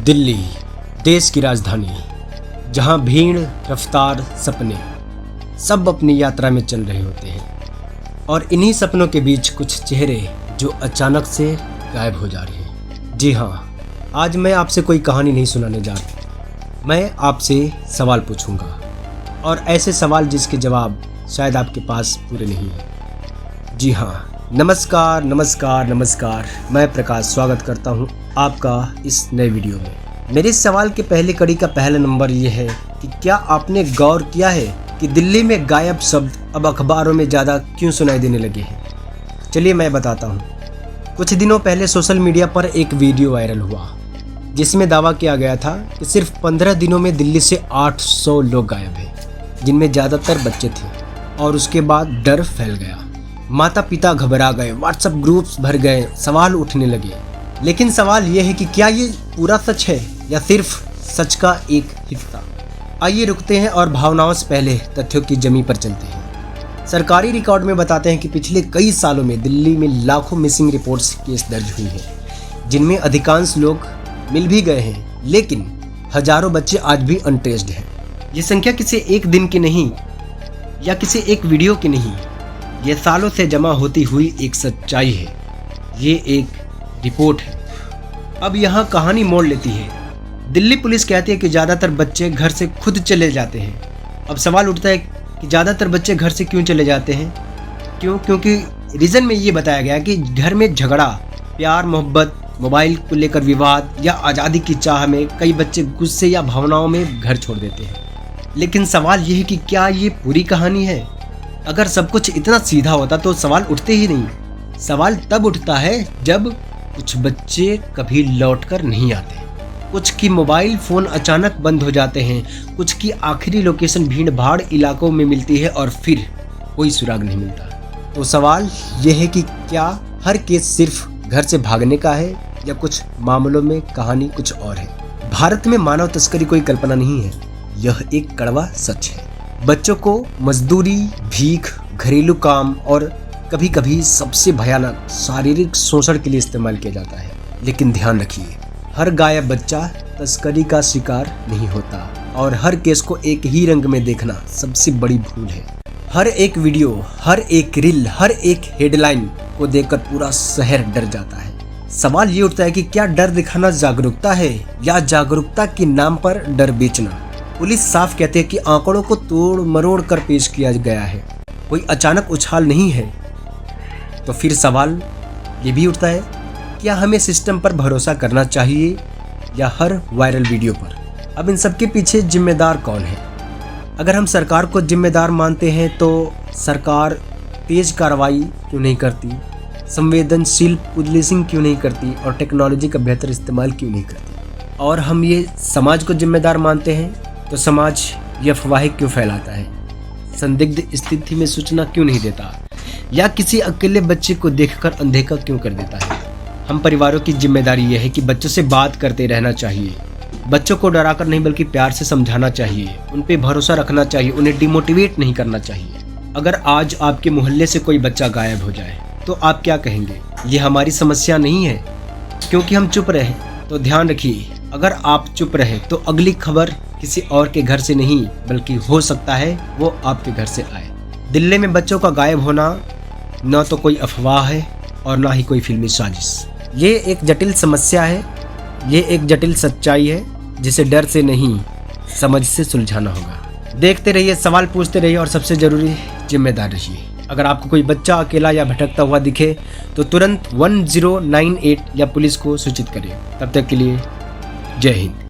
दिल्ली, देश की राजधानी, जहां भीड़, रफ्तार, सपने सब अपनी यात्रा में चल रहे होते हैं और इन्हीं सपनों के बीच कुछ चेहरे जो अचानक से गायब हो जा रहे हैं। जी हाँ, आज मैं आपसे कोई कहानी नहीं सुनाने जा रहा, मैं आपसे सवाल पूछूंगा और ऐसे सवाल जिसके जवाब शायद आपके पास पूरे नहीं हैं। जी हाँ, नमस्कार नमस्कार नमस्कार, मैं प्रकाश स्वागत करता हूँ आपका इस नए वीडियो में। मेरे इस सवाल के पहले कड़ी का पहला नंबर ये है कि क्या आपने गौर किया है कि दिल्ली में गायब शब्द अब अखबारों में ज़्यादा क्यों सुनाई देने लगे हैं? चलिए मैं बताता हूँ। कुछ दिनों पहले सोशल मीडिया पर एक वीडियो वायरल हुआ जिसमें दावा किया गया था कि सिर्फ 15 दिनों में दिल्ली से 800 लोग गायब हैं, जिनमें ज़्यादातर बच्चे थे। और उसके बाद डर फैल गया, माता पिता घबरा गए, व्हाट्सएप ग्रुप्स भर गए, सवाल उठने लगे। लेकिन सवाल ये है कि क्या ये पूरा सच है या सिर्फ सच का एक हिस्सा? आइए रुकते हैं और भावनाओं से पहले तथ्यों की जमी पर चलते हैं। सरकारी रिकॉर्ड में बताते हैं कि पिछले कई सालों में दिल्ली में लाखों मिसिंग रिपोर्ट्स केस दर्ज हुई हैं, जिनमें अधिकांश लोग मिल भी गए हैं, लेकिन हजारों बच्चे आज भी अनट्रेस्ड हैं। ये संख्या किसी एक दिन की नहीं या किसी एक वीडियो की नहीं, ये सालों से जमा होती हुई एक सच्चाई है। ये एक रिपोर्ट है। अब यहाँ कहानी मोड़ लेती है। दिल्ली पुलिस कहती है कि ज़्यादातर बच्चे घर से खुद चले जाते हैं। अब सवाल उठता है कि ज़्यादातर बच्चे घर से क्यों चले जाते हैं? क्योंकि रीज़न में ये बताया गया कि घर में झगड़ा, प्यार मोहब्बत, मोबाइल को लेकर विवाद या आज़ादी की चाह में कई बच्चे गुस्से या भावनाओं में घर छोड़ देते हैं। लेकिन सवाल ये है कि क्या ये पूरी कहानी है? अगर सब कुछ इतना सीधा होता तो सवाल उठते ही नहीं। सवाल तब उठता है जब कुछ बच्चे कभी लौटकर नहीं आते, कुछ की मोबाइल फ़ोन अचानक बंद हो जाते हैं, कुछ की आखिरी लोकेशन भीड़ भाड़ इलाकों में मिलती है और फिर कोई सुराग नहीं मिलता। तो सवाल यह है कि क्या हर केस सिर्फ घर से भागने का है या कुछ मामलों में कहानी कुछ और है? भारत में मानव तस्करी कोई कल्पना नहीं है, यह एक कड़वा सच है। बच्चों को मजदूरी, भीख, घरेलू काम और कभी कभी सबसे भयानक शारीरिक शोषण के लिए इस्तेमाल किया जाता है। लेकिन ध्यान रखिए, हर गायब बच्चा तस्करी का शिकार नहीं होता और हर केस को एक ही रंग में देखना सबसे बड़ी भूल है। हर एक वीडियो, हर एक रील, हर एक हेडलाइन को देखकर पूरा शहर डर जाता है। सवाल ये उठता है कि क्या डर दिखाना जागरूकता है या जागरूकता के नाम पर डर बेचना? पुलिस साफ कहते हैं कि आंकड़ों को तोड़ मरोड़ कर पेश किया गया है, कोई अचानक उछाल नहीं है। तो फिर सवाल ये भी उठता है, क्या हमें सिस्टम पर भरोसा करना चाहिए या हर वायरल वीडियो पर? अब इन सब के पीछे जिम्मेदार कौन है? अगर हम सरकार को जिम्मेदार मानते हैं तो सरकार तेज कार्रवाई क्यों नहीं करती, संवेदनशील पुलिसिंग क्यों नहीं करती और टेक्नोलॉजी का बेहतर इस्तेमाल क्यों नहीं करती? और हम ये समाज को जिम्मेदार मानते हैं तो समाज ये अफवाहें क्यों फैलाता है, संदिग्ध स्थिति में सूचना क्यों नहीं देता या किसी अकेले बच्चे को देखकर अनदेखा क्यों कर देता है? हम परिवारों की जिम्मेदारी यह है कि बच्चों से बात करते रहना चाहिए, बच्चों को डराकर नहीं बल्कि प्यार से समझाना चाहिए, उन पे भरोसा रखना चाहिए, उन्हें डिमोटिवेट नहीं करना चाहिए। अगर आज आपके मोहल्ले से कोई बच्चा गायब हो जाए तो आप क्या कहेंगे? ये हमारी समस्या नहीं है क्योंकि हम चुप रहे। तो ध्यान रखिए, अगर आप चुप रहे तो अगली खबर किसी और के घर से नहीं बल्कि हो सकता है वो आपके घर से आए। दिल्ली में बच्चों का गायब होना न तो कोई अफवाह है और ना ही कोई फिल्मी साजिश। ये एक जटिल समस्या है, ये एक जटिल सच्चाई है जिसे डर से नहीं समझ से सुलझाना होगा। देखते रहिए, सवाल पूछते रहिए और सबसे जरूरी जिम्मेदार रहिए। अगर आपको कोई बच्चा अकेला या भटकता हुआ दिखे तो तुरंत 1098 या पुलिस को सूचित करें। तब तक के लिए जय हिंद।